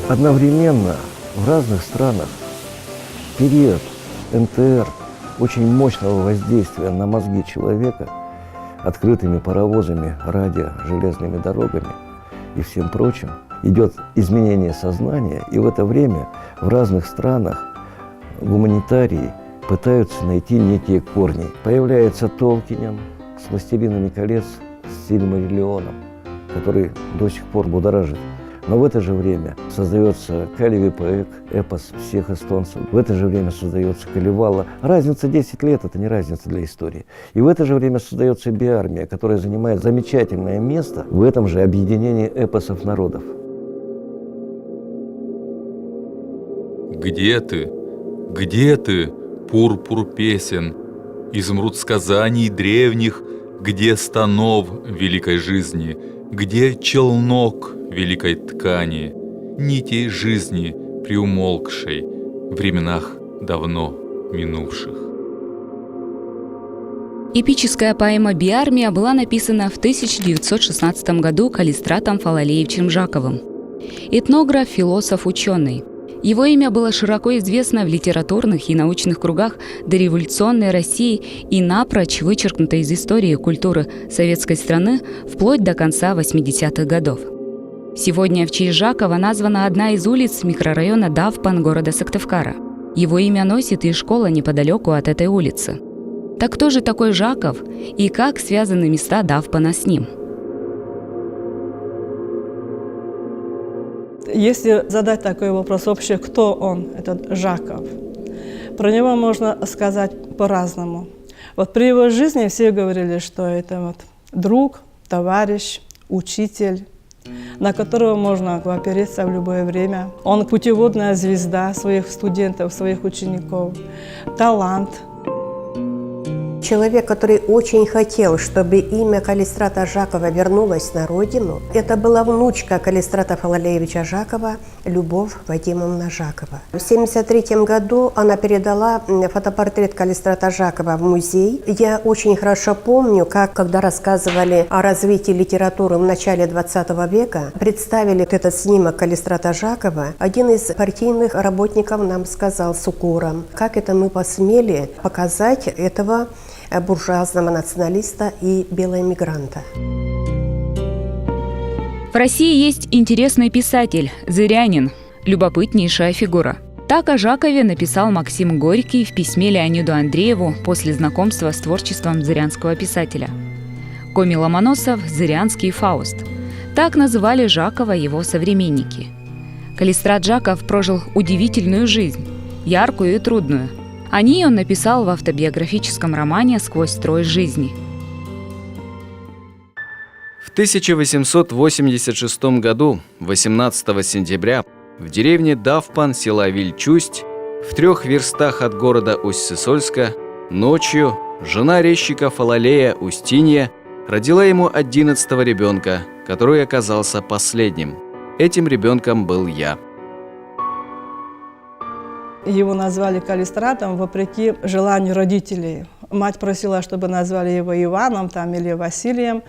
Одновременно в разных странах период НТР очень мощного воздействия на мозги человека открытыми паровозами, радио, железными дорогами и всем прочим идет изменение сознания, и в это время в разных странах гуманитарии пытаются найти некие корни. Появляется Толкинен с «Властелинами колец», с Сильмариллионом, который до сих пор будоражит. Но в это же время создается Калеви Паек, эпос всех эстонцев. В это же время создается Калевала. Разница 10 лет – это не разница для истории. И в это же время создается биармия, которая занимает замечательное место в этом же объединении эпосов народов. Где ты? Где ты, пурпур песен, изумруд сказаний древних, где станов великой жизни, где челнок великой ткани, нитей жизни приумолкшей в временах давно минувших. Эпическая поэма «Биармия» была написана в 1916 году Калистратом Фалалеевичем Жаковым. Этнограф, философ, ученый. Его имя было широко известно в литературных и научных кругах дореволюционной России и напрочь вычеркнуто из истории и культуры советской страны вплоть до конца 80-х годов. Сегодня в честь Жакова названа одна из улиц микрорайона Давпан города Сыктывкара. Его имя носит и школа неподалеку от этой улицы. Так кто же такой Жаков и как связаны места Давпана с ним? Если задать такой вопрос вообще, кто он, этот Жаков, про него можно сказать по-разному. Вот при его жизни все говорили, что это вот друг, товарищ, учитель, на которого можно опереться в любое время. Он путеводная звезда своих студентов, своих учеников, талант. Человек, который очень хотел, чтобы имя Калистрата Жакова вернулось на родину, это была внучка Калистрата Фалалеевича Жакова, Любовь Вадимовна Жакова. В 1973 году она передала фотопортрет Калистрата Жакова в музей. Я очень хорошо помню, как, когда рассказывали о развитии литературы в начале 20 века, представили этот снимок Калистрата Жакова, один из партийных работников нам сказал с укором, как это мы посмели показать этого буржуазного националиста и белоэмигранта. В России есть интересный писатель, зырянин, любопытнейшая фигура. Так о Жакове написал Максим Горький в письме Леониду Андрееву после знакомства с творчеством зырянского писателя. Коми Ломоносов – зырянский Фауст. Так называли Жакова его современники. Калистрат Жаков прожил удивительную жизнь, яркую и трудную. О ней он написал в автобиографическом романе «Сквозь строй жизни». В 1886 году, 18 сентября, в деревне Давпан села Вильчусть, в 3 верстах от города Усть-Сысольска, ночью жена резчика Фалалея Устинья родила ему 11-го ребенка, который оказался последним. Этим ребенком был я. Его назвали Калистратом вопреки желанию родителей. Мать просила, чтобы назвали его Иваном там, или Василием,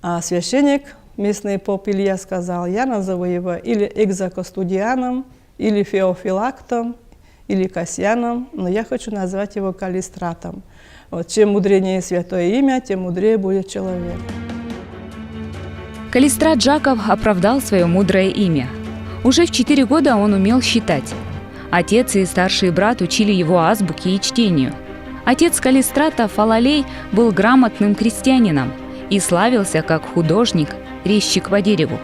а священник, местный поп Илья, сказал, я назову его или Экзокостудианом, или Феофилактом, или Касьяном, но я хочу назвать его Калистратом. Вот, чем мудрее святое имя, тем мудрее будет человек. Калистрат Жаков оправдал свое мудрое имя. Уже в 4 года он умел считать. Отец и старший брат учили его азбуке и чтению. Отец Калистрата, Фалалей, был грамотным крестьянином и славился как художник, резчик по дереву.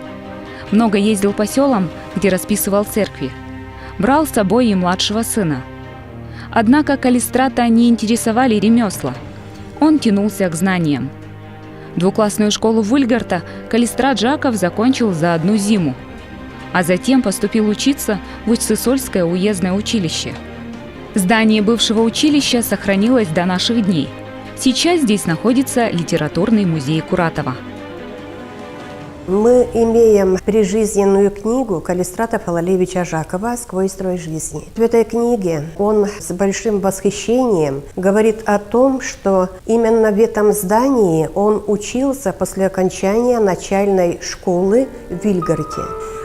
Много ездил по селам, где расписывал церкви. Брал с собой и младшего сына. Однако Калистрата не интересовали ремесла. Он тянулся к знаниям. Двуклассную школу Вульгарта Калистрат Жаков закончил за 1 зиму, а затем поступил учиться в Усть-Сысольское уездное училище. Здание бывшего училища сохранилось до наших дней. Сейчас здесь находится литературный музей Куратова. Мы имеем прижизненную книгу Калистрата Фалалеевича Жакова «Сквозь строй жизни». В этой книге он с большим восхищением говорит о том, что именно в этом здании он учился после окончания начальной школы в Вильгарте.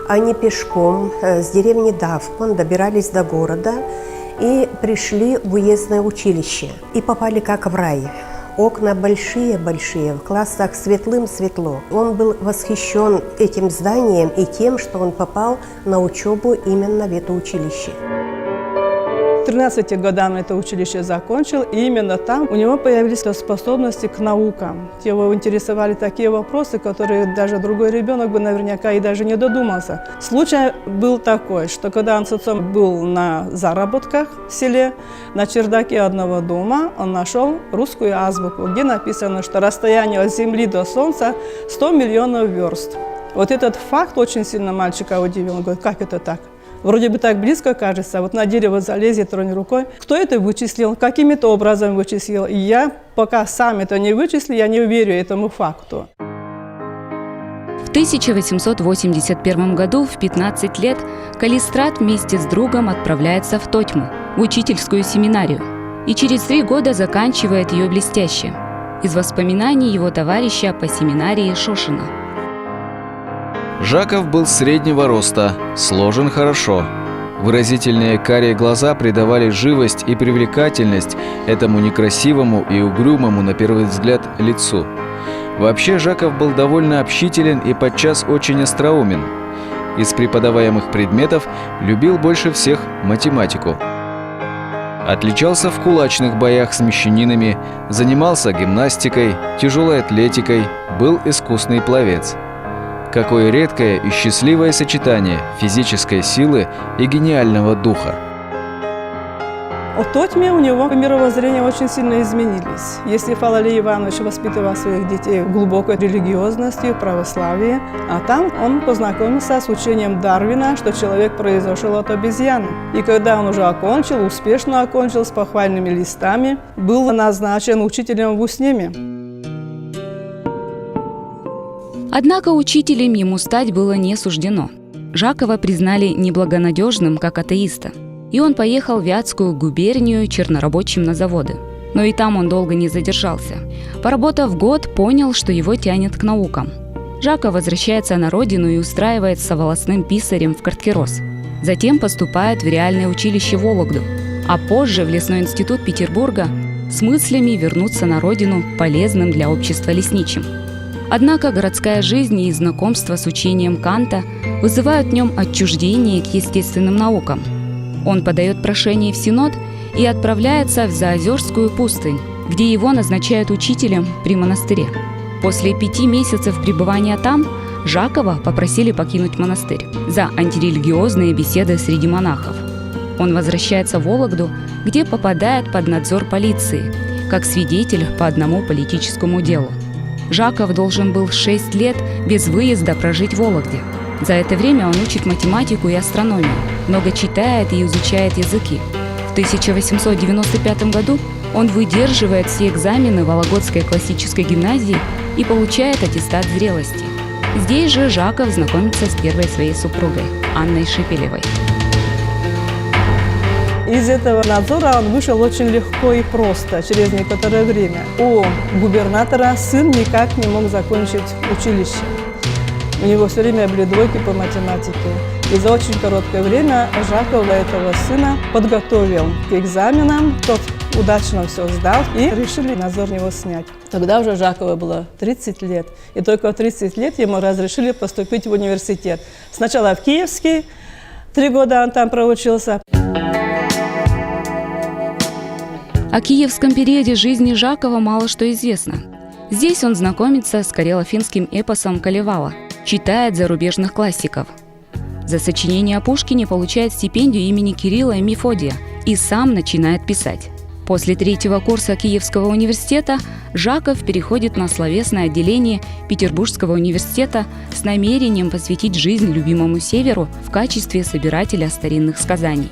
Они пешком с деревни Давпан добирались до города и пришли в уездное училище. И попали как в рай. Окна большие-большие, в классах светлым-светло. Он был восхищен этим зданием и тем, что он попал на учебу именно в это училище. 13 годам это училище закончил, и именно там у него появились способности к наукам. Его интересовали такие вопросы, которые даже другой ребенок бы наверняка и даже не додумался. Случай был такой, что когда он с отцом был на заработках в селе, на чердаке одного дома он нашел русскую азбуку, где написано, что расстояние от Земли до Солнца 100 миллионов верст. Вот этот факт очень сильно мальчика удивил. Он говорит, как это так? Вроде бы так близко кажется, вот на дерево залезет, тронь рукой. Кто это вычислил? Каким-то образом вычислил? И я, пока сам это не вычислил, я не верю этому факту. В 1881 году, в 15 лет, Калистрат вместе с другом отправляется в Тотьму, в учительскую семинарию, и через 3 года заканчивает ее блестяще. Из воспоминаний его товарища по семинарии Шошина. Жаков был среднего роста, сложен хорошо. Выразительные карие глаза придавали живость и привлекательность этому некрасивому и угрюмому на первый взгляд лицу. Вообще Жаков был довольно общителен и подчас очень остроумен. Из преподаваемых предметов любил больше всех математику. Отличался в кулачных боях с мещанинами, занимался гимнастикой, тяжелой атлетикой, был искусный пловец. Какое редкое и счастливое сочетание физической силы и гениального духа. В Тотьме у него мировоззрение очень сильно изменились. Если Фалалей Иванович воспитывал своих детей глубокой религиозности, в православии, а там он познакомился с учением Дарвина, что человек произошел от обезьяны. И когда он уже окончил, успешно окончил с похвальными листами, был назначен учителем в Уснеме. Однако учителем ему стать было не суждено. Жакова признали неблагонадежным, как атеиста, и он поехал в Вятскую губернию чернорабочим на заводы. Но и там он долго не задержался. Поработав год, понял, что его тянет к наукам. Жаков возвращается на родину и устраивается волосным писарем в Карткерос. Затем поступает в реальное училище в Вологду, а позже в лесной институт Петербурга с мыслями вернуться на родину полезным для общества лесничим. Однако городская жизнь и знакомство с учением Канта вызывают в нем отчуждение к естественным наукам. Он подает прошение в Синод и отправляется в Заозерскую пустынь, где его назначают учителем при монастыре. После 5 месяцев пребывания там Жакова попросили покинуть монастырь за антирелигиозные беседы среди монахов. Он возвращается в Вологду, где попадает под надзор полиции, как свидетель по одному политическому делу. Жаков должен был 6 лет без выезда прожить в Вологде. За это время он учит математику и астрономию, много читает и изучает языки. В 1895 году он выдерживает все экзамены Вологодской классической гимназии и получает аттестат зрелости. Здесь же Жаков знакомится с первой своей супругой, Анной Шепелевой. Из этого надзора он вышел очень легко и просто, через некоторое время. У губернатора сын никак не мог закончить училище. У него все время были двойки по математике. И за очень короткое время Жаков этого сына подготовил к экзаменам. Тот удачно все сдал и решили надзор него снять. Тогда уже Жакову было 30 лет. И только в 30 лет ему разрешили поступить в университет. Сначала в Киевский, 3 года он там проучился. О киевском периоде жизни Жакова мало что известно. Здесь он знакомится с карело-финским эпосом «Калевала», читает зарубежных классиков. За сочинение о Пушкине получает стипендию имени Кирилла и Мефодия и сам начинает писать. После 3-го курса Киевского университета Жаков переходит на словесное отделение Петербургского университета с намерением посвятить жизнь любимому Северу в качестве собирателя старинных сказаний.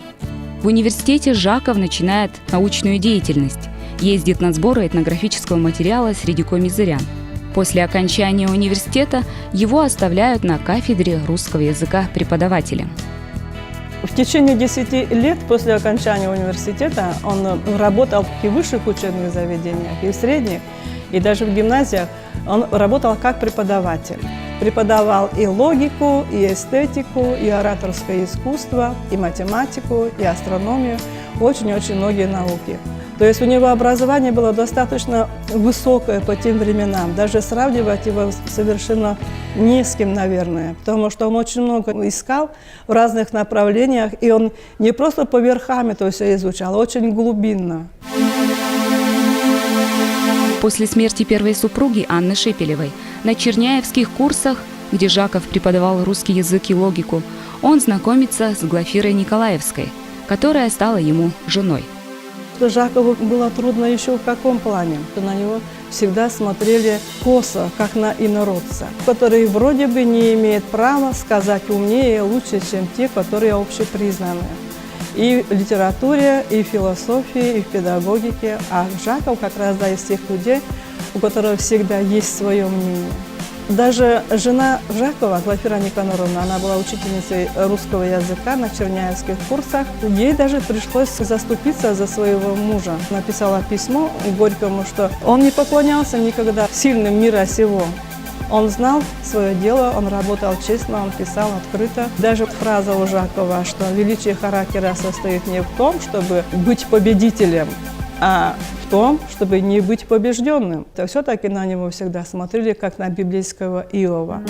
В университете Жаков начинает научную деятельность, ездит на сборы этнографического материала среди коммизырян. После окончания университета его оставляют на кафедре русского языка преподавателем. В течение 10 лет после окончания университета он работал и в высших учебных заведениях, и в средних, и даже в гимназиях. Он работал как преподаватель. Преподавал и логику, и эстетику, и ораторское искусство, и математику, и астрономию, очень-очень многие науки. То есть у него образование было достаточно высокое по тем временам, даже сравнивать его совершенно не с кем, наверное, потому что он очень много искал в разных направлениях, и он не просто по верхам это все изучал, а очень глубинно. После смерти первой супруги Анны Шепелевой на черняевских курсах, где Жаков преподавал русский язык и логику, он знакомится с Глафирой Николаевской, которая стала ему женой. Жакову было трудно еще в каком плане? На него всегда смотрели косо, как на инородца, который вроде бы не имеет права сказать умнее и лучше, чем те, которые общепризнаны. И в литературе, и в философии, и в педагогике. А Жаков как раз из тех людей, у которых всегда есть свое мнение. Даже жена Жакова, Глафира Никоноровна, она была учительницей русского языка на черняевских курсах. Ей даже пришлось заступиться за своего мужа. Написала письмо Горькому, что он не поклонялся никогда сильным мира сего. Он знал свое дело, он работал честно, он писал открыто. Даже фраза у Жакова, что величие характера состоит не в том, чтобы быть победителем, а в том, чтобы не быть побежденным. То все-таки на него всегда смотрели, как на библейского Иова.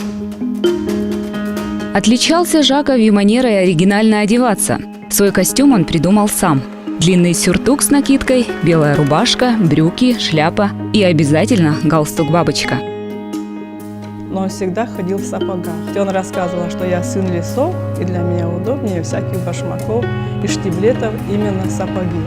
Отличался Жаков и манерой оригинально одеваться. Свой костюм он придумал сам. Длинный сюртук с накидкой, белая рубашка, брюки, шляпа и обязательно галстук-бабочка. Но он всегда ходил в сапогах. Он рассказывал, что я сын лесов, и для меня удобнее всяких башмаков и штиблетов именно сапоги.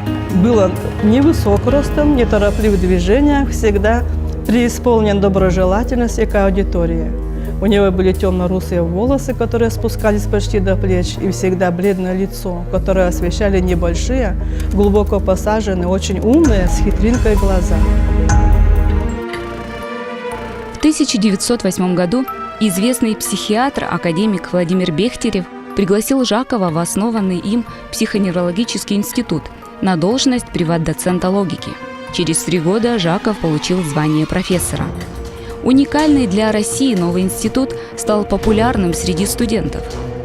Был он невысок ростом, нетороплив в движениях, всегда преисполнен доброжелательности к аудитории. У него были темно-русые волосы, которые спускались почти до плеч, и всегда бледное лицо, которое освещали небольшие, глубоко посаженные, очень умные, с хитринкой глаза. В 1908 году известный психиатр, академик Владимир Бехтерев пригласил Жакова в основанный им психоневрологический институт на должность приват-доцента логики. Через 3 года Жаков получил звание профессора. Уникальный для России новый институт стал популярным среди студентов.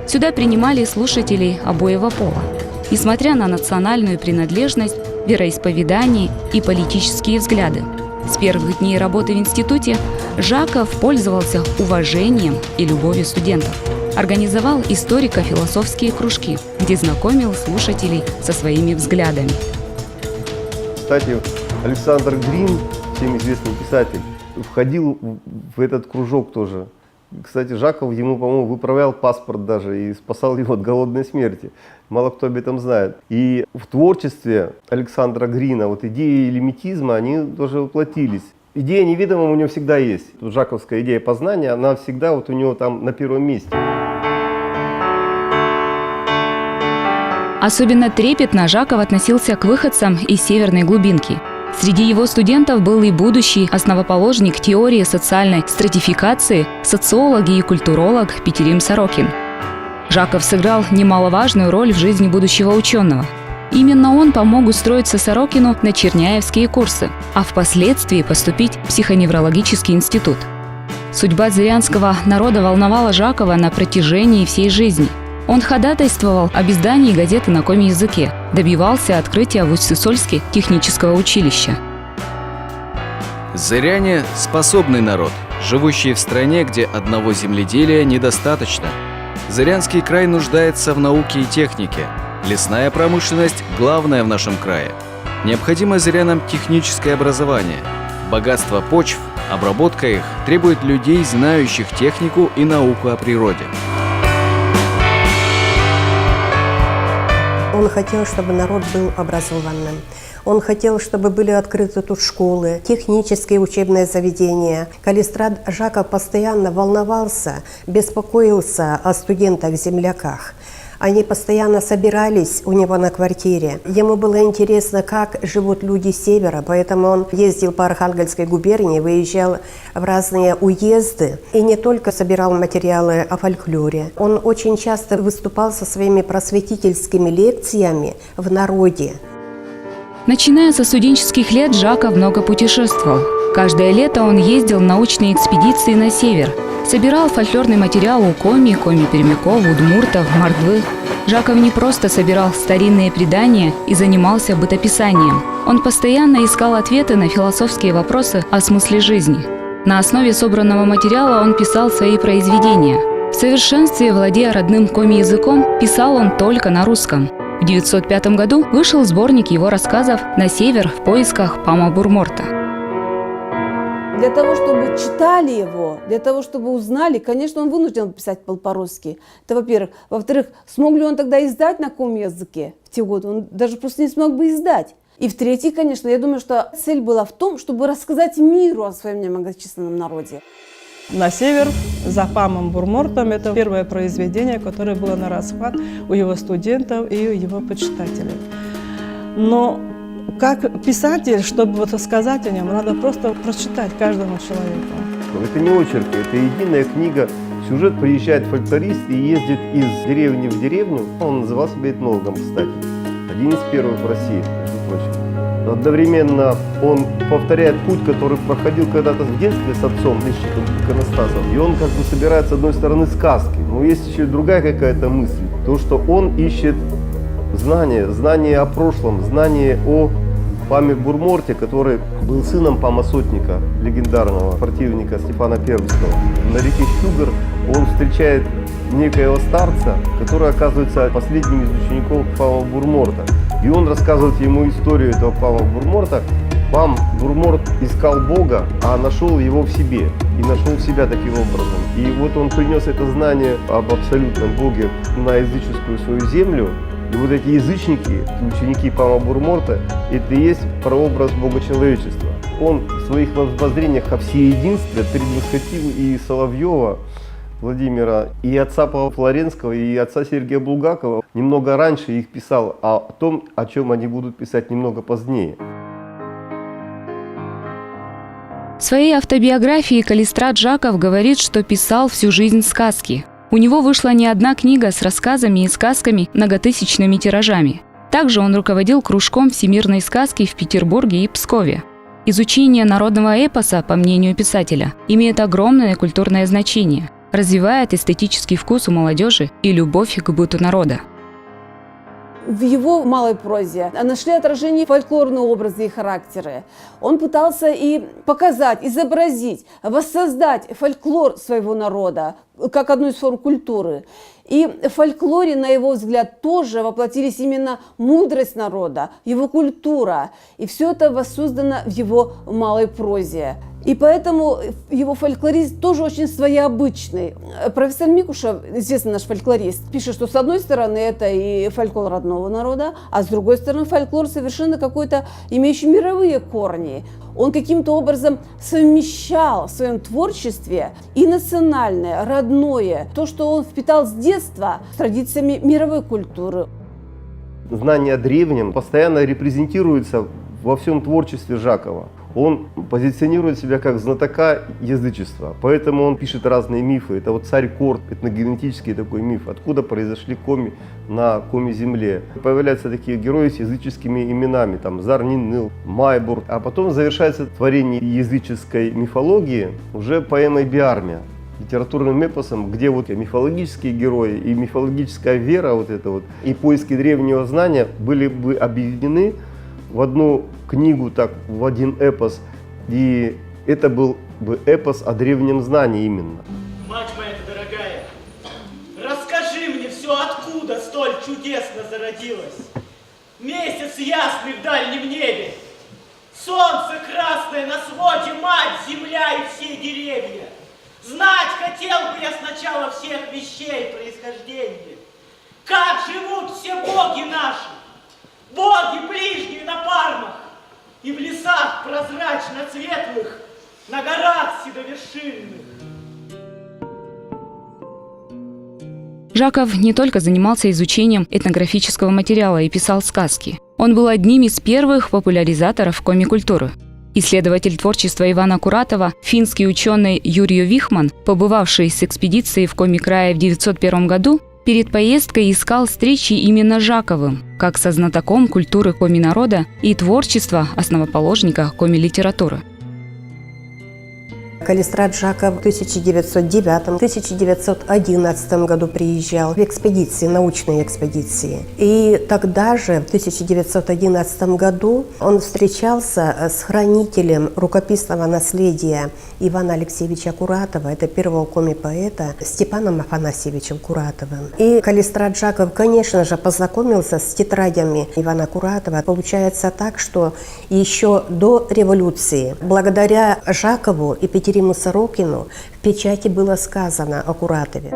Сюда принимали слушателей обоего пола, несмотря на национальную принадлежность, вероисповедание и политические взгляды. С первых дней работы в институте Жаков пользовался уважением и любовью студентов. Организовал историко-философские кружки, где знакомил слушателей со своими взглядами. Кстати, Александр Грин, всем известный писатель, входил в этот кружок тоже. Кстати, Жаков ему, по-моему, выправлял паспорт даже и спасал его от голодной смерти. Мало кто об этом знает. И в творчестве Александра Грина вот идеи лимитизма, они тоже воплотились. Идея неведомого у него всегда есть. Вот жаковская идея познания, она всегда вот у него там на первом месте. Особенно трепетно Жаков относился к выходцам из северной глубинки. Среди его студентов был и будущий основоположник теории социальной стратификации, социолог и культуролог Петерим Сорокин. Жаков сыграл немаловажную роль в жизни будущего ученого. Именно он помог устроиться Сорокину на черняевские курсы, а впоследствии поступить в психоневрологический институт. Судьба зырянского народа волновала Жакова на протяжении всей жизни. Он ходатайствовал об издании газеты на коми языке, добивался открытия в Усть-Сысольске технического училища. Зыряне – способный народ, живущий в стране, где одного земледелия недостаточно. Зырянский край нуждается в науке и технике. Лесная промышленность – главная в нашем крае. Необходимо зырянам техническое образование. Богатство почв, обработка их требует людей, знающих технику и науку о природе. Он хотел, чтобы народ был образованным. Он хотел, чтобы были открыты тут школы, технические учебные заведения. Калистрат Жаков постоянно волновался, беспокоился о студентах-земляках. Они постоянно собирались у него на квартире. Ему было интересно, как живут люди с севера, поэтому он ездил по Архангельской губернии, выезжал в разные уезды и не только собирал материалы о фольклоре. Он очень часто выступал со своими просветительскими лекциями в народе. Начиная со студенческих лет Жаков много путешествовал. Каждое лето он ездил в научные экспедиции на север. Собирал фольклорный материал у коми-пермяков, удмуртов, мордвы. Жаков не просто собирал старинные предания и занимался бытописанием. Он постоянно искал ответы на философские вопросы о смысле жизни. На основе собранного материала он писал свои произведения. В совершенстве, владея родным коми-языком, писал он только на русском. В 1905 году вышел сборник его рассказов «На север в поисках Пама Бурморта». Для того, чтобы читали его, для того, чтобы узнали, конечно, он вынужден был писать по-русски. Это во-первых. Во-вторых, смог ли он тогда издать на каком языке в те годы? Он даже просто не смог бы издать. И в-третьих, конечно, я думаю, что цель была в том, чтобы рассказать миру о своем немногочисленном народе. «На север за Памом Бурмортом» – это первое произведение, которое было на расхват у его студентов и у его почитателей. Но как писатель, чтобы вот сказать о нем, надо просто прочитать каждому человеку. Это не очерки, это единая книга. Сюжет: приезжает фольклорист и ездит из деревни в деревню. Он называл себя этнологом, кстати. Один из первых в России, между прочим. Одновременно он повторяет путь, который проходил когда-то в детстве с отцом, летчиком иконостасом. И он как бы собирает, с одной стороны, сказки, но есть еще и другая какая-то мысль. То, что он ищет знания о прошлом, знания о Паме Бурморте, который был сыном Пама Сотника, легендарного противника Степана Первского. На реке Щугар он встречает некоего старца, который оказывается последним из учеников Пама Бурморта. И он рассказывает ему историю этого Пама Бурморта. Пам Бурморт искал Бога, а нашел его в себе. И нашел себя таким образом. И вот он принес это знание об абсолютном Боге на языческую свою землю. И вот эти язычники, ученики Пама Бурморта, это и есть прообраз Бога человечества. Он в своих воззрениях о всеединстве предвосхотил и Соловьева Владимира, и отца Павла Флоренского, и отца Сергия Булгакова. Немного раньше их писал о том, о чем они будут писать немного позднее. В своей автобиографии Калистрат Жаков говорит, что писал всю жизнь сказки. У него вышла не одна книга с рассказами и сказками многотысячными тиражами. Также он руководил кружком всемирной сказки в Петербурге и Пскове. Изучение народного эпоса, по мнению писателя, имеет огромное культурное значение, развивает эстетический вкус у молодежи и любовь к быту народа. В его малой прозе нашли отражение фольклорные образы и характеры. Он пытался и показать, изобразить, воссоздать фольклор своего народа как одну из форм культуры. И в фольклоре, на его взгляд, тоже воплотились именно мудрость народа, его культура. И все это воссоздано в его малой прозе. И поэтому его фольклорист тоже очень своеобычный. Профессор Микушев, известный наш фольклорист, пишет, что с одной стороны это и фольклор родного народа, а с другой стороны фольклор совершенно какой-то имеющий мировые корни. Он каким-то образом совмещал в своем творчестве и национальное, родное, то, что он впитал с детства, с традициями мировой культуры. Знание о древнем постоянно репрезентируется во всем творчестве Жакова. Он позиционирует себя как знатока язычества, поэтому он пишет разные мифы. Это вот царь Корт, этногенетический такой миф, откуда произошли коми на коми-земле. Появляются такие герои с языческими именами, там Зар-Нин-Нил, Майбур. А потом завершается творение языческой мифологии уже поэмой «Биармия», литературным эпосом, где вот мифологические герои и мифологическая вера вот это вот, и поиски древнего знания были бы объединены в одну книгу, так, в один эпос, и это был бы эпос о древнем знании именно. Мать моя дорогая, расскажи мне все, откуда столь чудесно зародилось. Месяц ясный в дальнем небе, солнце красное на своде, мать, земля и все деревья. Знать хотел бы я сначала всех вещей происхождения. Как живут все боги наши, боги ближние на пармах, и в лесах прозрачно-цветных, на горах седовершинных. Жаков не только занимался изучением этнографического материала и писал сказки. Он был одним из первых популяризаторов комикультуры. Исследователь творчества Ивана Куратова, финский ученый Юрий Вихман, побывавший с экспедицией в Коми-крае в 1901 году, перед поездкой искал встречи именно с Жаковым, как со знатоком культуры коми-народа и творчества основоположника коми-литературы. Калистрат Жаков в 1909-1911 году приезжал в экспедиции, научные экспедиции. И тогда же, в 1911 году, он встречался с хранителем рукописного наследия Ивана Алексеевича Куратова, это первого коми-поэта, Степаном Афанасьевичем Куратовым. И Калистрат Жаков, конечно же, познакомился с тетрадями Ивана Куратова. Получается так, что еще до революции, благодаря Жакову и Петериму Сорокину, в печати было сказано о Куратове.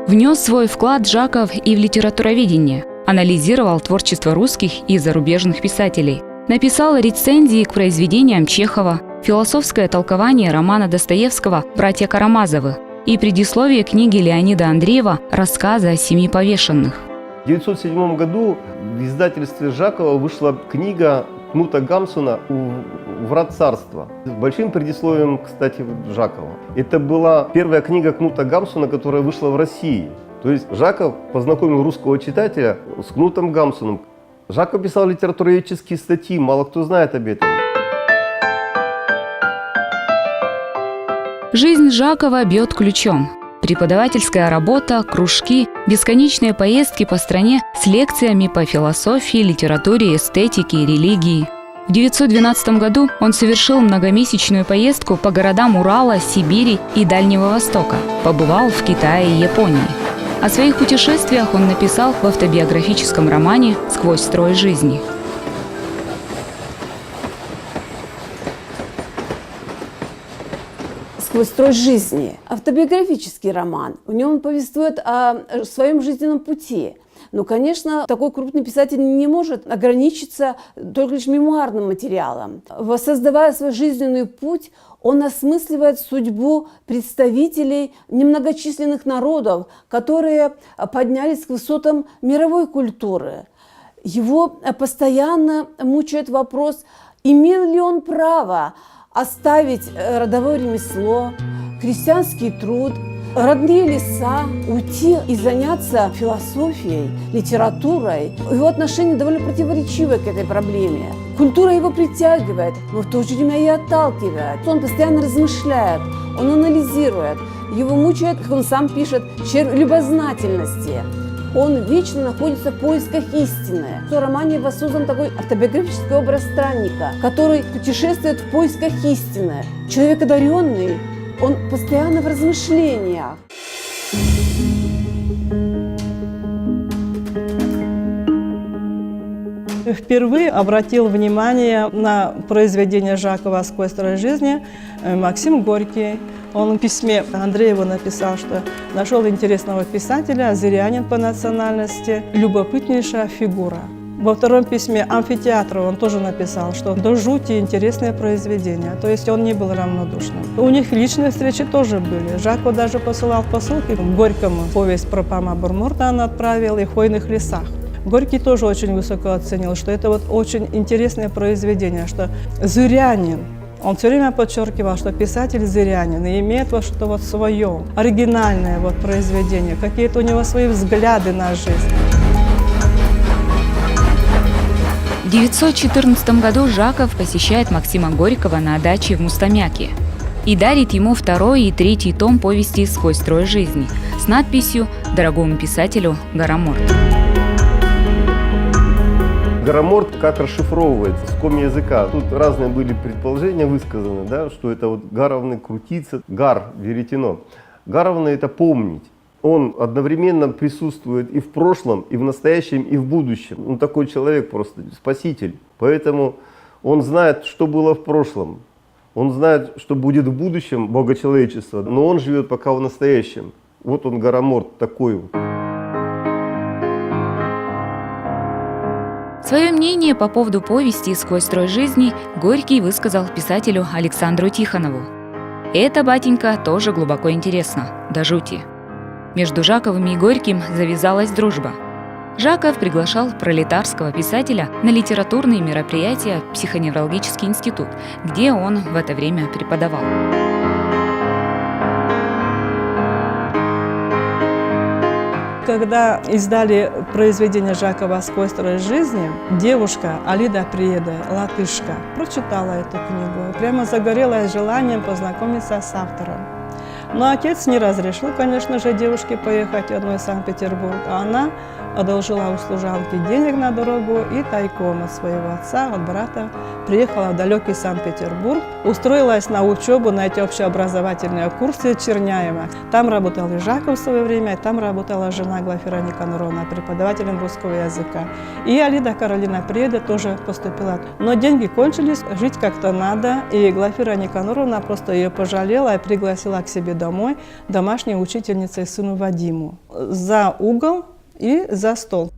Внес свой вклад Жаков и в литературоведение, анализировал творчество русских и зарубежных писателей, написал рецензии к произведениям Чехова, философское толкование романа Достоевского «Братья Карамазовы» и предисловие книги Леонида Андреева «Рассказы о семи повешенных». В 1907 году в издательстве Жакова вышла книга Кнута Гамсуна «Врат царства» с большим предисловием, кстати, Жакова. Это была первая книга Кнута Гамсуна, которая вышла в России. То есть Жаков познакомил русского читателя с Кнутом Гамсуном. Жаков писал литературоведческие статьи, мало кто знает об этом. Жизнь Жакова бьет ключом. Преподавательская работа, кружки, бесконечные поездки по стране с лекциями по философии, литературе, эстетике и религии. В 1912 году он совершил многомесячную поездку по городам Урала, Сибири и Дальнего Востока. Побывал в Китае и Японии. О своих путешествиях он написал в автобиографическом романе «Сквозь строй жизни». «Сквозь строй жизни» – автобиографический роман. В нем он повествует о своем жизненном пути. Но, конечно, такой крупный писатель не может ограничиться только лишь мемуарным материалом. Воссоздавая свой жизненный путь, он осмысливает судьбу представителей немногочисленных народов, которые поднялись к высотам мировой культуры. Его постоянно мучает вопрос, имел ли он право оставить родовое ремесло, крестьянский труд, родные леса, уйти и заняться философией, литературой. Его отношение довольно противоречивое к этой проблеме. Культура его притягивает, но в то же время и отталкивает. Он постоянно размышляет, он анализирует. Его мучает, как он сам пишет, червь любознательности. Он вечно находится в поисках истины. В романе воссоздан такой автобиографический образ странника, который путешествует в поисках истины. Человек одаренный, он постоянно в размышлениях. Впервые обратил внимание на произведение Жакова «Сквозь строй жизни» Максим Горький. Он в письме Андрееву написал, что нашел интересного писателя, зырянин по национальности, любопытнейшая фигура. Во втором письме Амфитеатру он тоже написал, что до жути интересное произведение, то есть он не был равнодушным. У них личные встречи тоже были. Жаков даже посылал посылки Горькому. Повесть про Пама Бурмурта он отправил и в «Хвойных лесах». Горький тоже очень высоко оценил, что это вот очень интересное произведение, что зырянин. Он все время подчеркивал, что писатель зырянин и имеет вот что-то вот свое, оригинальное вот произведение, какие-то у него свои взгляды на жизнь. В 1914 году Жаков посещает Максима Горького на даче в Мустамяке и дарит ему второй и третий том повести «Сквозь строй жизни» с надписью «Дорогому писателю Гараморт». Гараморт как расшифровывается с коми-языка. Тут разные были предположения высказаны, да, что это вот гаровный крутится, гар, веретено. Гаровный – это помнить. Он одновременно присутствует и в прошлом, и в настоящем, и в будущем. Он такой человек просто, спаситель. Поэтому он знает, что было в прошлом. Он знает, что будет в будущем богочеловечества, но он живет пока в настоящем. Вот он, Гараморт, такой вот. Свое мнение по поводу повести «Сквозь строй жизни» Горький высказал писателю Александру Тихонову. «Это, батенька, тоже глубоко интересно, до жути. Между Жаковым и Горьким завязалась дружба. Жаков приглашал пролетарского писателя на литературные мероприятия в психоневрологический институт, где он в это время преподавал. Когда издали произведение Жакова «Сквозь строй жизни», девушка Алида Приеда, латышка, прочитала эту книгу и прямо загорелась желанием познакомиться с автором. Но отец не разрешил, конечно же, девушке поехать одной в Санкт-Петербург, а она одолжила у служанки денег на дорогу и тайком от своего отца, от брата, приехала в далекий Санкт-Петербург, устроилась на учебу на эти общеобразовательные курсы Черняева. Там работал и Жаков в свое время, и там работала жена Глафира Никаноровна, преподавателем русского языка. И Алида Каролина Приеда тоже поступила. Но деньги кончились, жить как-то надо, и Глафира Никаноровна просто ее пожалела и пригласила к себе домой домашней учительницей сыну Вадиму. За угол и за стол.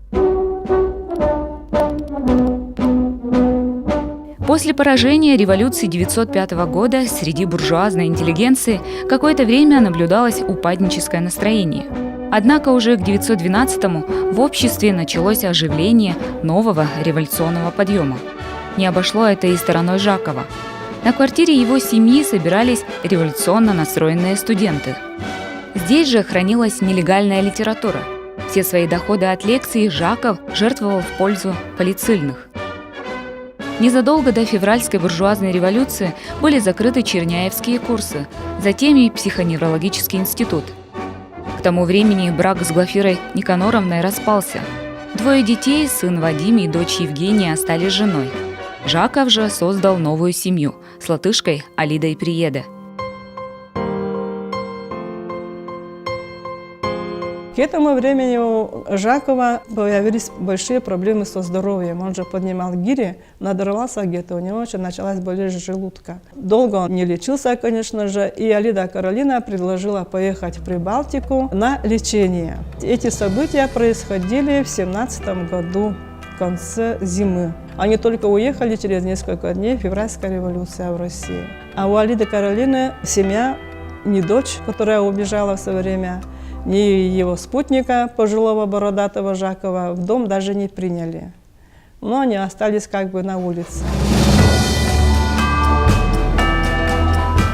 После поражения революции 1905 года среди буржуазной интеллигенции какое-то время наблюдалось упадническое настроение. Однако уже к 1912-му в обществе началось оживление нового революционного подъема. Не обошло это и стороной Жакова. На квартире его семьи собирались революционно настроенные студенты. Здесь же хранилась нелегальная литература. Все свои доходы от лекций Жаков жертвовал в пользу полицильных. Незадолго до февральской буржуазной революции были закрыты черняевские курсы, затем и психоневрологический институт. К тому времени брак с Глафирой Никаноровной распался. 2 детей, сын Вадим и дочь Евгения, остались женой. Жаков же создал новую семью с латышкой Алидой Приеда. К этому времени у Жакова появились большие проблемы со здоровьем. Он же поднимал гири, надорвался где-то, у него началась болезнь желудка. Долго он не лечился, конечно же, и Алида Каролина предложила поехать в Прибалтику на лечение. Эти события происходили в 1917 году, в конце зимы. Они только уехали через несколько дней, февральская революция в России. А у Алиды Каролины семья, не дочь, которая убежала в свое время, ни его спутника, пожилого бородатого Жакова, в дом даже не приняли. Но они остались как бы на улице.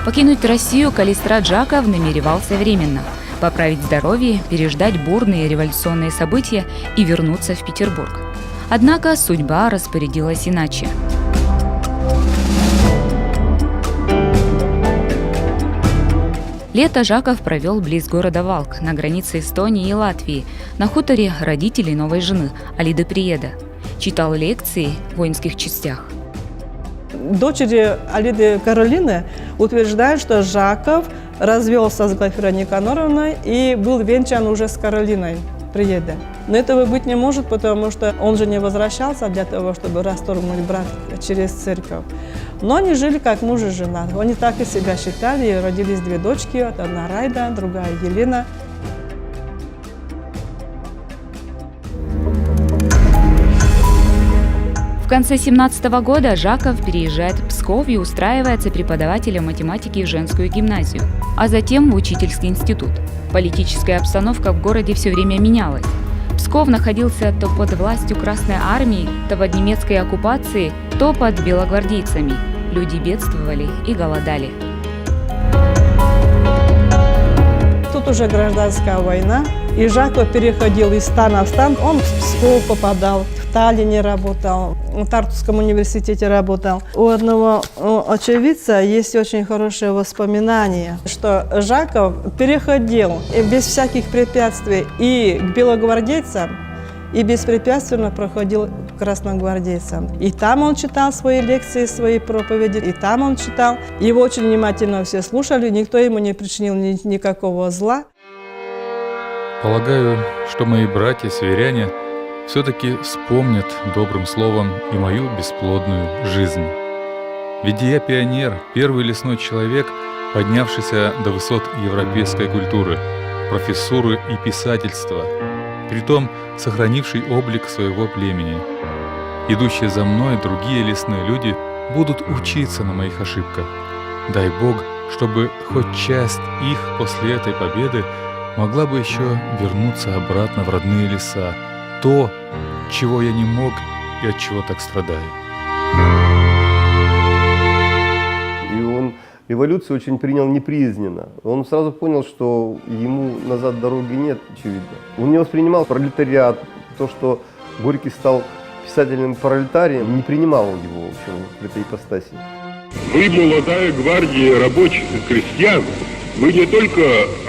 Покинуть Россию Калистрат Жаков намеревался временно, поправить здоровье, переждать бурные революционные события и вернуться в Петербург. Однако судьба распорядилась иначе. Лето Жаков провел близ города Валк, на границе Эстонии и Латвии, на хуторе родителей новой жены Алиды Приеда. Читал лекции в воинских частях. Дочери Алиды Каролины утверждают, что Жаков развелся с Глафирой Никаноровной и был венчан уже с Каролиной Приеда. Но этого быть не может, потому что он же не возвращался для того, чтобы расторгнуть брак через церковь. Но они жили как муж и жена. Они так и себя считали, и родились 2 дочки, одна Райда, другая Елена. В конце 1917 года Жаков переезжает в Псков и устраивается преподавателем математики в женскую гимназию, а затем в учительский институт. Политическая обстановка в городе все время менялась. Псков находился то под властью Красной Армии, то под немецкой оккупацией, то под белогвардейцами. Люди бедствовали и голодали. Тут уже гражданская война, и Жаков переходил из стана в стан. Он в Псков попадал, в Таллине работал, в Тартусском университете работал. У одного очевидца есть очень хорошее воспоминание, что Жаков переходил без всяких препятствий и к белогвардейцам, и беспрепятственно проходил к красногвардейцам. И там он читал свои лекции, свои проповеди, и там он читал. Его очень внимательно все слушали, никто ему не причинил никакого зла. Полагаю, что мои братья-северяне все-таки вспомнят добрым словом и мою бесплодную жизнь. Ведь я пионер, первый лесной человек, поднявшийся до высот европейской культуры, профессуры и писательства, притом сохранивший облик своего племени. Идущие за мной другие лесные люди будут учиться на моих ошибках. Дай Бог, чтобы хоть часть их после этой победы могла бы еще вернуться обратно в родные леса. То, чего я не мог и от чего так страдаю. И он революцию очень принял неприязненно. Он сразу понял, что ему назад дороги нет, очевидно. Он не воспринимал пролетариат, то, что Горький стал писателем пролетарием, не принимал он его, в общем, в этой ипостаси. Вы, молодая гвардия рабочих и крестьян, вы не только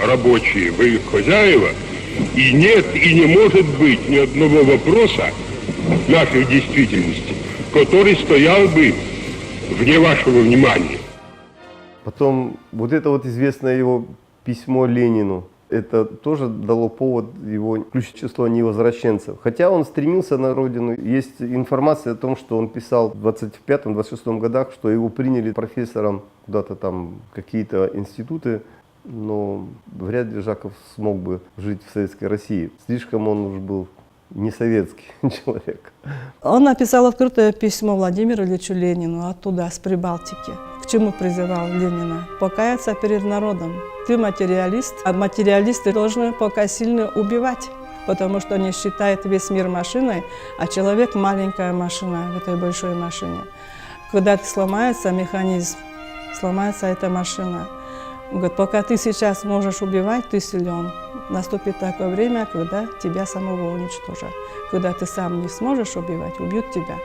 рабочие, вы их хозяева, и нет и не может быть ни одного вопроса нашей действительности, который стоял бы вне вашего внимания. Потом вот это вот известное его письмо Ленину, это тоже дало повод его включить в число невозвращенцев. Хотя он стремился на родину. Есть информация о том, что он писал в 25-26 годах, что его приняли профессором куда-то там, какие-то институты, но вряд ли Жаков смог бы жить в Советской России. Слишком он уж был не советский человек. Он написал открытое письмо Владимиру Ильичу Ленину оттуда, с Прибалтики. К чему призывал Ленина? Покаяться перед народом. Ты материалист, а материалисты должны пока сильно убивать, потому что они считают весь мир машиной, а человек маленькая машина в этой большой машине. Когда сломается механизм, сломается эта машина. Он говорит, пока ты сейчас можешь убивать, ты силен. Наступит такое время, когда тебя самого уничтожат. Когда ты сам не сможешь убивать, убьют тебя.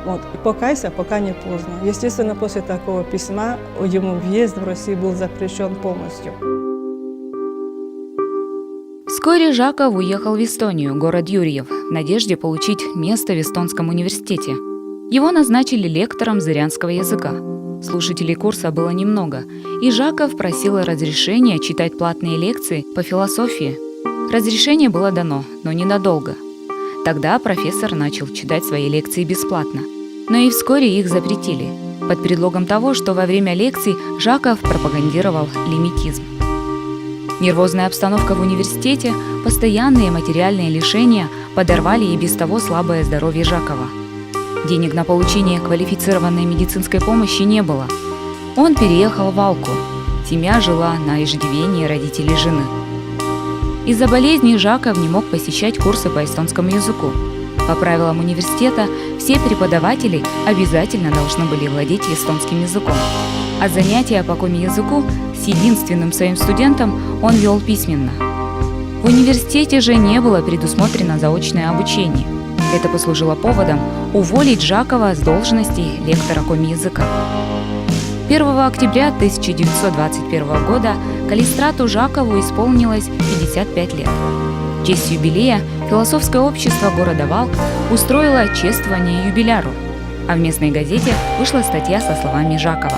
Вот. И покайся, пока не поздно. Естественно, после такого письма ему въезд в Россию был запрещен полностью. Вскоре Жаков уехал в Эстонию, город Юрьев, в надежде получить место в Эстонском университете. Его назначили лектором зырянского языка. Слушателей курса было немного, и Жаков просил разрешения читать платные лекции по философии. Разрешение было дано, но ненадолго. Тогда профессор начал читать свои лекции бесплатно, но и вскоре их запретили, под предлогом того, что во время лекций Жаков пропагандировал лимитизм. Нервозная обстановка в университете, постоянные материальные лишения подорвали и без того слабое здоровье Жакова. Денег на получение квалифицированной медицинской помощи не было. Он переехал в Алку. Семья жила на иждивении родителей жены. Из-за болезни Жаков не мог посещать курсы по эстонскому языку. По правилам университета все преподаватели обязательно должны были владеть эстонским языком. А занятия по коми-языку с единственным своим студентом он вел письменно. В университете же не было предусмотрено заочное обучение. Это послужило поводом уволить Жакова с должности лектора коми-языка. 1 октября 1921 года Калистрату Жакову исполнилось 55 лет. В честь юбилея философское общество города Валк устроило чествование юбиляру, а в местной газете вышла статья со словами Жакова.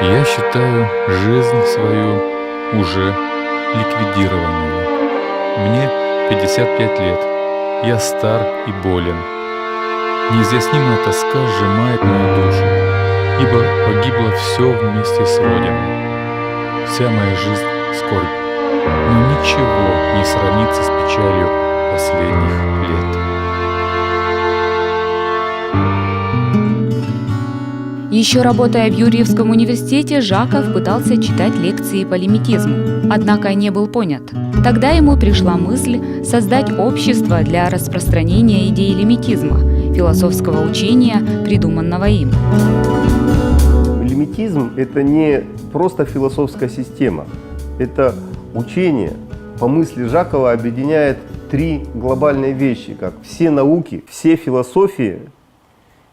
Я считаю жизнь свою уже ликвидированную. Мне 55 лет. Я стар и болен. Неизъяснимая тоска сжимает мою душу, ибо погибло все вместе с Родиной. Вся моя жизнь — скорбь, но ничего не сравнится с печалью последних лет. Еще работая в Юрьевском университете, Жаков пытался читать лекции по лимитизму, однако не был понят. Тогда ему пришла мысль создать общество для распространения идей лимитизма, философского учения, придуманного им. Лимитизм – это не просто философская система, это учение. По мысли Жакова объединяет три глобальные вещи, как все науки, все философии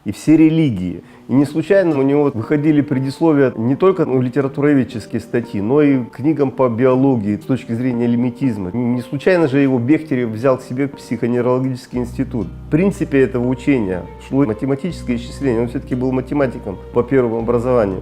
и все религии. И не случайно у него выходили предисловия не только литературоведческие статьи, но и книгам по биологии с точки зрения лимитизма. Не случайно же его Бехтерев взял к себе в психоневрологический институт. В принципе этого учения шло математическое исчисление. Он все-таки был математиком по первому образованию.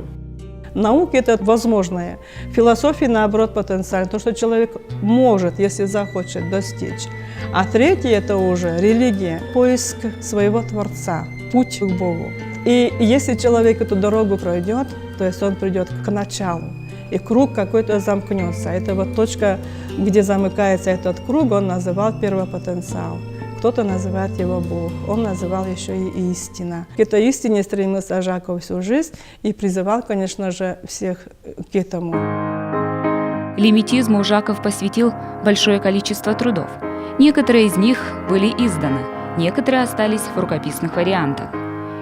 Наука – это возможное. Философия, наоборот, потенциально. То, что человек может, если захочет, достичь. А третье – это уже религия, поиск своего Творца, путь к Богу. И если человек эту дорогу пройдет, то есть он придет к началу, и круг какой-то замкнется. Это вот точка, где замыкается этот круг, он называл первопотенциал. Кто-то называет его Бог, он называл еще и истина. К этой истине стремился Жаков всю жизнь и призывал, конечно же, всех к этому. Лимитизму Жаков посвятил большое количество трудов. Некоторые из них были изданы, некоторые остались в рукописных вариантах.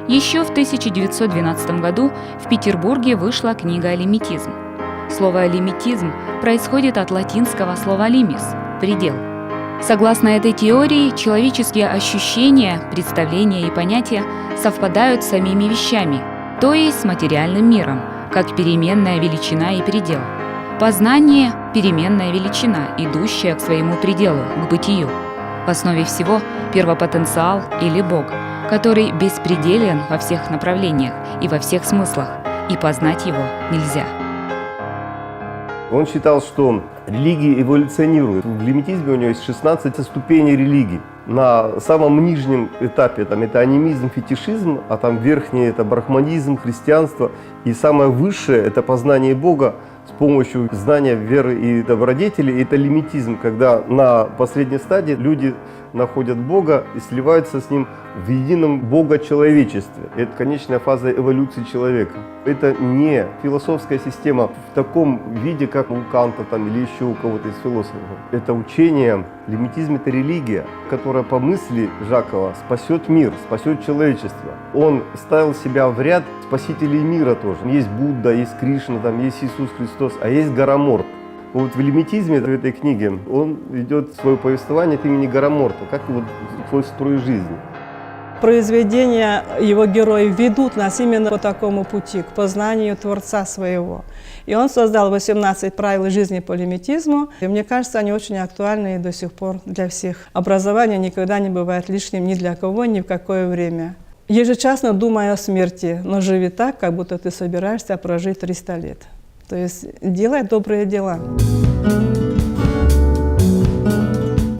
Еще в 1912 году в Петербурге вышла книга «Лимитизм». Слово «лимитизм» происходит от латинского слова «лимис» – «предел». Согласно этой теории, человеческие ощущения, представления и понятия совпадают с самими вещами, то есть с материальным миром, как переменная величина и предел. Познание – переменная величина, идущая к своему пределу, к бытию. В основе всего – первопотенциал или Бог, который беспределен во всех направлениях и во всех смыслах, и познать его нельзя. Он считал, что религии эволюционируют. В лимитизме у него есть 16 ступеней религий. На самом нижнем этапе это анимизм, фетишизм, а там верхний это брахманизм, христианство. И самое высшее это познание Бога с помощью знания веры и добродетели. Это лимитизм, когда на последней стадии люди находят Бога и сливаются с Ним в едином Бога-человечестве. Это конечная фаза эволюции человека. Это не философская система в таком виде, как у Канта или еще у кого-то из философов. Это учение, лимитизм – это религия, которая по мысли Жакова спасет мир, спасет человечество. Он ставил себя в ряд спасителей мира тоже. Есть Будда, есть Кришна, есть Иисус Христос, а есть Гараморт. Вот в лимитизме, в этой книге, он ведет свое повествование от имени Гараморта, как вот свой строй жизни. Произведения его героев ведут нас именно по такому пути, к познанию Творца своего. И он создал 18 правил жизни по лимитизму. И мне кажется, они очень актуальны и до сих пор для всех. Образование никогда не бывает лишним ни для кого, ни в какое время. Ежечасно думай о смерти, но живи так, как будто ты собираешься прожить 300 лет. То есть делай добрые дела.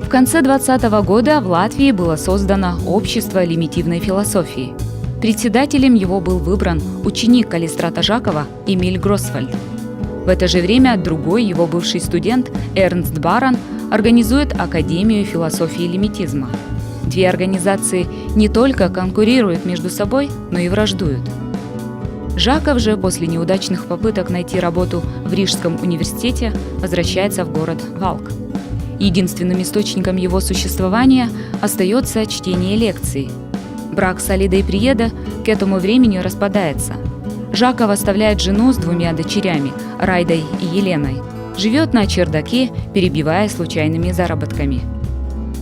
В конце 20 года в Латвии было создано Общество лимитивной философии. Председателем его был выбран ученик Калистрата Жакова Эмиль Гросвальд. В это же время другой его бывший студент Эрнст Баран организует Академию философии лимитизма. Две организации не только конкурируют между собой, но и враждуют. Жаков же после неудачных попыток найти работу в Рижском университете возвращается в город Валк. Единственным источником его существования остается чтение лекций. Брак с Алидой Приеда к этому времени распадается. Жаков оставляет жену с 2 дочерями, Райдой и Еленой. Живет на чердаке, перебивая случайными заработками.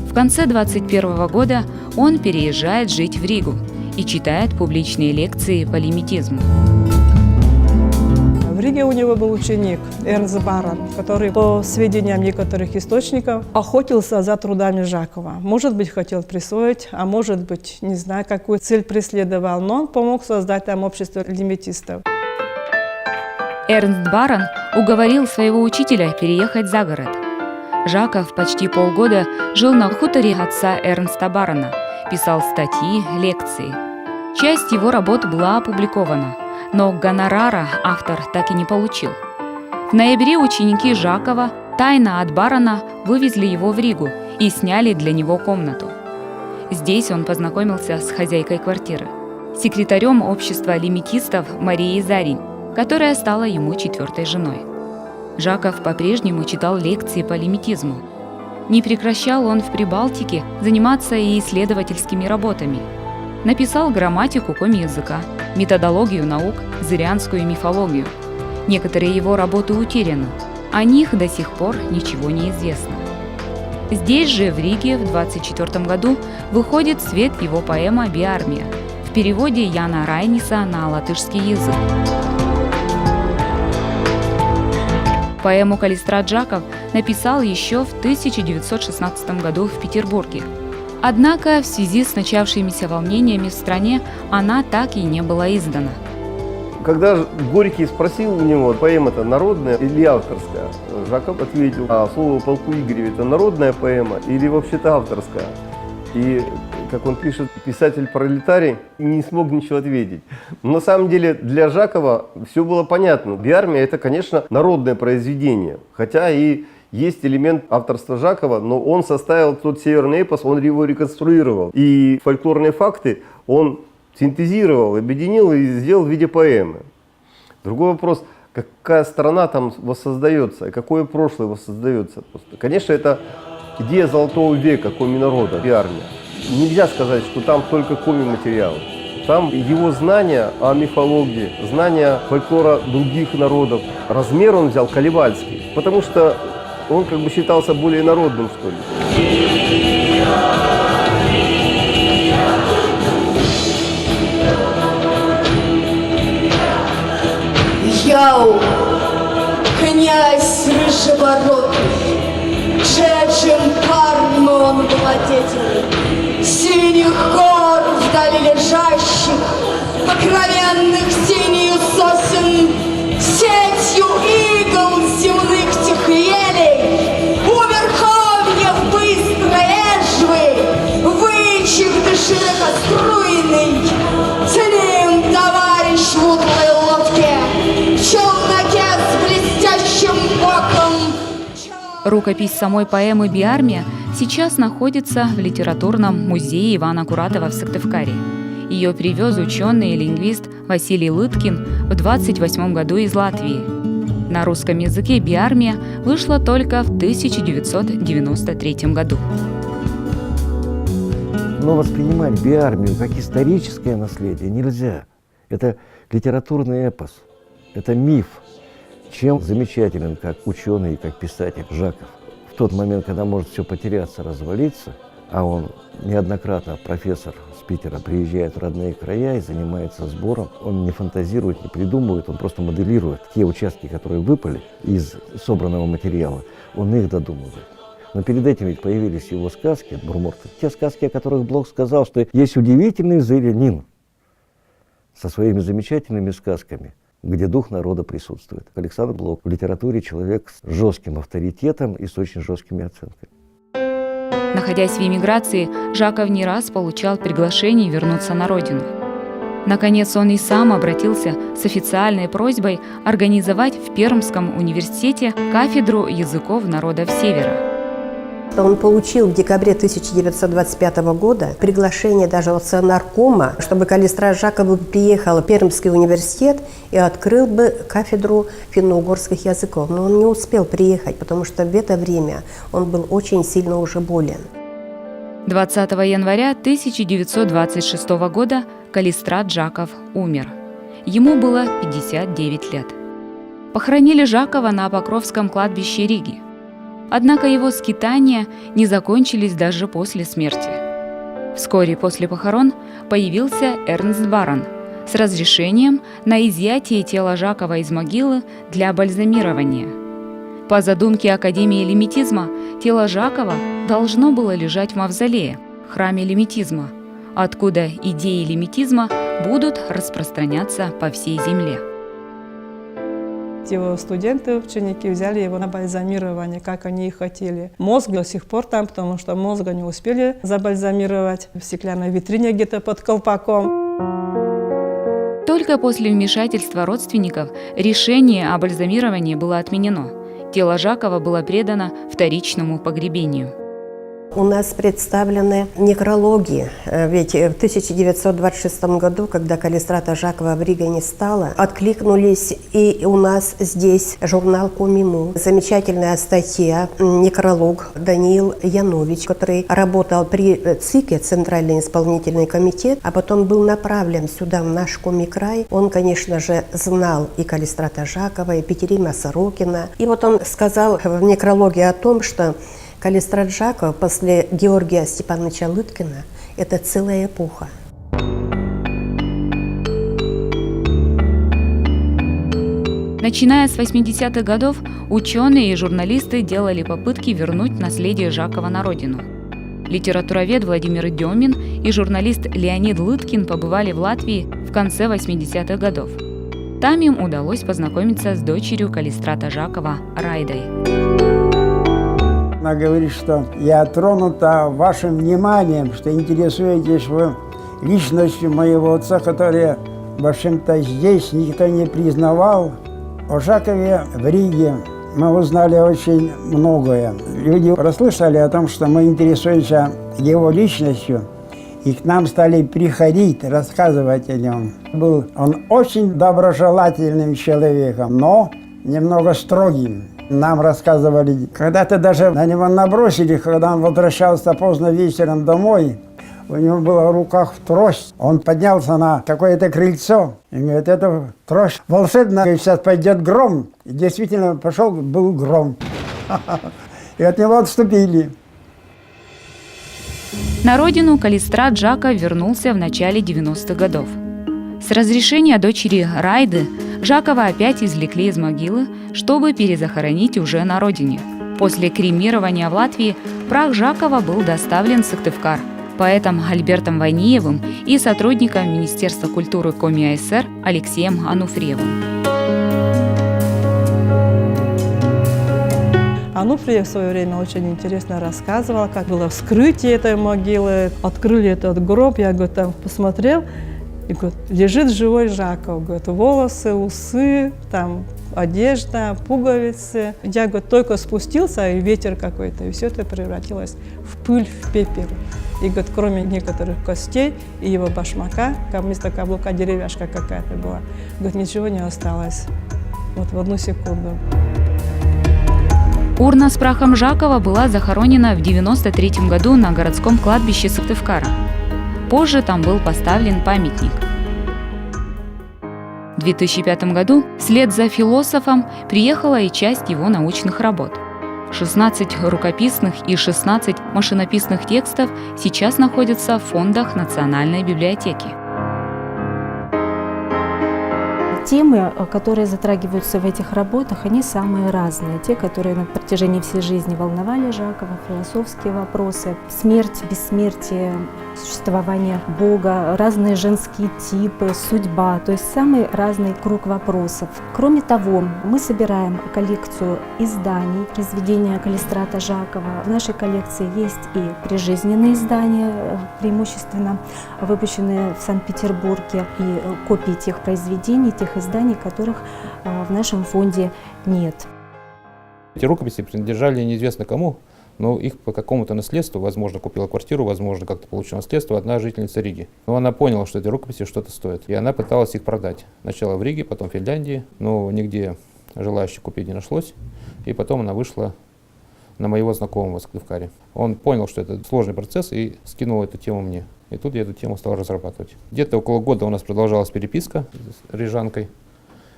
В конце 21 года он переезжает жить в Ригу и читает публичные лекции по лимитизму. В Риге у него был ученик Эрнст Баран, который, по сведениям некоторых источников, охотился за трудами Жакова. Может быть, хотел присвоить, а может быть, не знаю, какую цель преследовал, но он помог создать там общество лимитистов. Эрнст Баран уговорил своего учителя переехать за город. Жаков почти полгода жил на хуторе отца Эрнста Барана, писал статьи, лекции. Часть его работ была опубликована, но гонорара автор так и не получил. В ноябре ученики Жакова тайно от Барана вывезли его в Ригу и сняли для него комнату. Здесь он познакомился с хозяйкой квартиры, секретарем общества лимитистов Марией Заринь, которая стала ему 4-й женой. Жаков по-прежнему читал лекции по лимитизму. Не прекращал он в Прибалтике заниматься и исследовательскими работами. Написал грамматику комязыка, методологию наук, зырянскую мифологию. Некоторые его работы утеряны. О них до сих пор ничего не известно. Здесь же, в Риге, в 1924 году выходит в свет его поэма «Биармия» в переводе Яна Райниса на латышский язык. Поэму Калистрат Жаков написал еще в 1916 году в Петербурге. Однако в связи с начавшимися волнениями в стране она так и не была издана. Когда Горький спросил у него, поэма-то народная или авторская, Жаков ответил, а слово полку Игореве это народная поэма или вообще-то авторская. И, как он пишет, писатель-пролетарий не смог ничего ответить. Но на самом деле для Жакова все было понятно. «Биармия» это, конечно, народное произведение, хотя и есть элемент авторства Жакова, но он составил тот северный эпос, он его реконструировал. И фольклорные факты он синтезировал, объединил и сделал в виде поэмы. Другой вопрос, какая страна там воссоздается, какое прошлое воссоздается. Просто. Конечно, это идея золотого века коми-народа и армия. Нельзя сказать, что там только коми-материалы. Там его знания о мифологии, знания фольклора других народов. Размер он взял колевальский, потому что он как бы считался более народным, что ли. Яу, князь рыжебородый, Джеджин парным он владетель, синих гор вдали лежащих, покровенных синью сосен, сетью игл земных тех елей, у верховьев быстрой эжвы, вычек ты широкоструйный, с ним, товарищ, в утлой лодке, в челноке с блестящим боком. Рукопись самой поэмы «Биармия» сейчас находится в литературном музее Ивана Куратова в Сыктывкаре. Ее привез ученый и лингвист Василий Лыткин в 1928 году из Латвии. На русском языке «Биармия» вышла только в 1993 году. Но воспринимать биармию как историческое наследие нельзя. Это литературный эпос, это миф. Чем замечателен как ученый и как писатель Жаков. В тот момент, когда может все потеряться, развалиться, а он неоднократно, профессор с Питера, приезжает в родные края и занимается сбором, он не фантазирует, не придумывает, он просто моделирует те участки, которые выпали из собранного материала, он их додумывает. Но перед этим ведь появились его сказки, Бурморта, те сказки, о которых Блок сказал, что есть удивительный зырянин со своими замечательными сказками, где дух народа присутствует. Александр Блок в литературе человек с жестким авторитетом и с очень жесткими оценками. Находясь в эмиграции, Жаков не раз получал приглашение вернуться на родину. Наконец, он и сам обратился с официальной просьбой организовать в Пермском университете кафедру языков народов Севера. Он получил в декабре 1925 года приглашение даже от наркома, чтобы Калистрат Жаков приехал в Пермский университет и открыл бы кафедру финно-угорских языков. Но он не успел приехать, потому что в это время он был очень сильно уже болен. 20 января 1926 года Калистрат Жаков умер. Ему было 59 лет. Похоронили Жакова на Покровском кладбище Риги. Однако его скитания не закончились даже после смерти. Вскоре после похорон появился Эрнст Барон с разрешением на изъятие тела Жакова из могилы для бальзамирования. По задумке Академии лимитизма, тело Жакова должно было лежать в мавзолее, храме лимитизма, откуда идеи лимитизма будут распространяться по всей земле. Его студенты, ученики взяли его на бальзамирование, как они и хотели. Мозг до сих пор там, потому что мозга не успели забальзамировать в стеклянной витрине где-то под колпаком. Только после вмешательства родственников решение о бальзамировании было отменено. Тело Жакова было предано вторичному погребению. У нас представлены некрологи, ведь в 1926 году, когда Калистрата Жакова в Риге не стало, откликнулись и у нас здесь журнал «Комиму». Замечательная статья, некролог Даниил Янович, который работал при ЦИКе, Центральный исполнительный комитет, а потом был направлен сюда, в наш Коми-край. Он, конечно же, знал и Калистрата Жакова, и Петерима Сорокина. И вот он сказал в некрологе о том, что Калистрат Жаков после Георгия Степановича Лыткина – это целая эпоха. Начиная с 80-х годов, ученые и журналисты делали попытки вернуть наследие Жакова на родину. Литературовед Владимир Демин и журналист Леонид Лыткин побывали в Латвии в конце 80-х годов. Там им удалось познакомиться с дочерью Калистрата Жакова Райдой. Она говорит, что я тронута вашим вниманием, что интересуетесь вы личностью моего отца, которая, в общем-то, здесь никто не признавал. О Жакове в Риге мы узнали очень многое. Люди расслышали о том, что мы интересуемся его личностью, И к нам стали приходить, рассказывать о нем. Был он очень доброжелательным человеком, но немного строгим. Нам рассказывали, когда-то даже на него набросили, когда он возвращался поздно вечером домой. У него была в руках трость. Он поднялся на какое-то крыльцо. И говорит, это трость волшебная, сейчас пойдет гром. И действительно пошел, был гром. И от него отступили. На родину Калистрат Жаков вернулся в начале 90-х годов. С разрешения дочери Райды Жакова опять извлекли из могилы, чтобы перезахоронить уже на родине. После кремирования в Латвии прах Жакова был доставлен в Сыктывкар поэтом Альбертом Вайниевым и сотрудником Министерства культуры Коми АСР Алексеем Ануфриевым. Ануфриев в свое время очень интересно рассказывал, как было вскрытие этой могилы. Открыли этот гроб, я говорю, там посмотрел, и говорит, лежит живой Жаков. Говорит, волосы, усы, там одежда, пуговицы. Я, говорит, только спустился, и ветер какой-то, и все это превратилось в пыль, в пепел. И, говорит, кроме некоторых костей и его башмака, вместо каблука деревяшка какая-то была, говорит, ничего не осталось. Вот в одну секунду. Урна с прахом Жакова была захоронена в 1993 году на городском кладбище Сыктывкара. Позже там был поставлен памятник. В 2005 году вслед за философом приехала и часть его научных работ. 16 рукописных и 16 машинописных текстов сейчас находятся в фондах Национальной библиотеки. Темы, которые затрагиваются в этих работах, они самые разные. Те, которые на протяжении всей жизни волновали Жакова, философские вопросы, смерть, бессмертие, существование Бога, разные женские типы, судьба, то есть самый разный круг вопросов. Кроме того, мы собираем коллекцию изданий, произведения Калистрата Жакова. В нашей коллекции есть и прижизненные издания, преимущественно выпущенные в Санкт-Петербурге, и копии тех произведений, тех изданий, которых в нашем фонде нет. Эти рукописи принадлежали неизвестно кому, но их по какому-то наследству, возможно, купила квартиру, возможно, как-то получила наследство одна жительница Риги. Но она поняла, что эти рукописи что-то стоят, и она пыталась их продать. Сначала в Риге, потом в Финляндии, но нигде желающих купить не нашлось, и потом она вышла на моего знакомого в Сыктывкаре. Он понял, что это сложный процесс, и скинул эту тему мне. И тут я эту тему стал разрабатывать. Где-то около года у нас продолжалась переписка с рижанкой,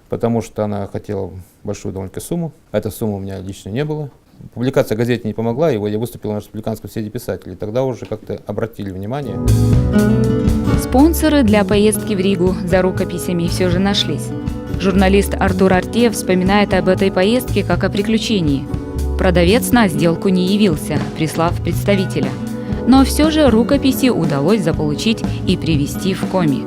потому что она хотела большую довольно-таки сумму. Этой суммы у меня лично не было. Публикация в газете не помогла, и я выступил на республиканском съезде писателей. Тогда уже как-то обратили внимание. Спонсоры для поездки в Ригу за рукописями все же нашлись. Журналист Артур Артеев вспоминает об этой поездке как о приключении. Продавец на сделку не явился, прислав представителя. Но все же рукописи удалось заполучить и привезти в Коми.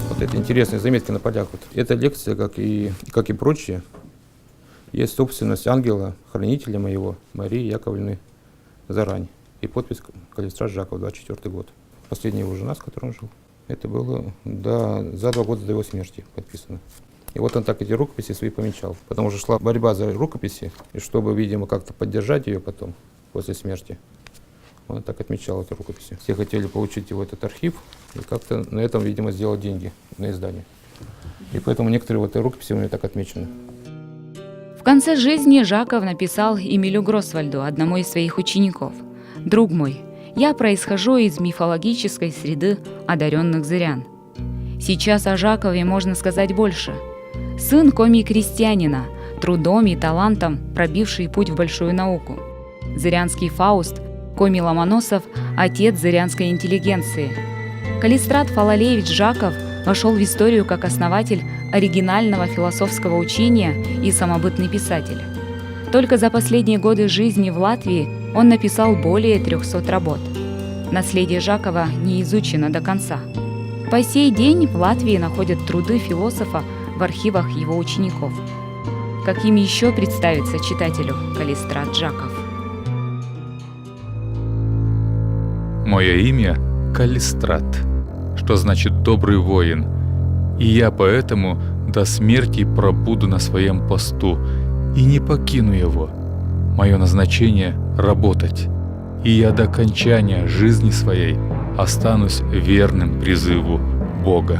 Вот это интересные заметки на полях. Вот. Эта лекция, как и прочие, есть собственность ангела, хранителя моего, Марии Яковлевны Зарань. И подпись Калистрат Жаков, 24 год. Последняя его жена, с которой он жил. Это было за 2 года до его смерти подписано. И вот он так эти рукописи свои помечал. Потому что шла борьба за рукописи, и чтобы, видимо, как-то поддержать ее потом, после смерти, он так отмечал эти рукописи. Все хотели получить его этот архив, и как-то на этом, видимо, сделал деньги на издание. И поэтому некоторые вот эти рукописи у меня так отмечены. В конце жизни Жаков написал Эмилю Гросвальду, одному из своих учеников: «Друг мой, я происхожу из мифологической среды одаренных зырян. Сейчас о Жакове можно сказать больше. Сын коми-крестьянина, трудом и талантом пробивший путь в большую науку. Зырянский Фауст, Коми Ломоносов – отец зырянской интеллигенции. Калистрат Фалалеевич Жаков вошел в историю как основатель оригинального философского учения и самобытный писатель. Только за последние годы жизни в Латвии он написал более 300 работ. Наследие Жакова не изучено до конца. По сей день в Латвии находят труды философа в архивах его учеников. Каким еще представится читателю Калистрат Жаков? Мое имя Калистрат, что значит «добрый воин», и я поэтому до смерти пробуду на своем посту и не покину его. Мое назначение — работать. и я до кончания жизни своей останусь верным призыву Бога».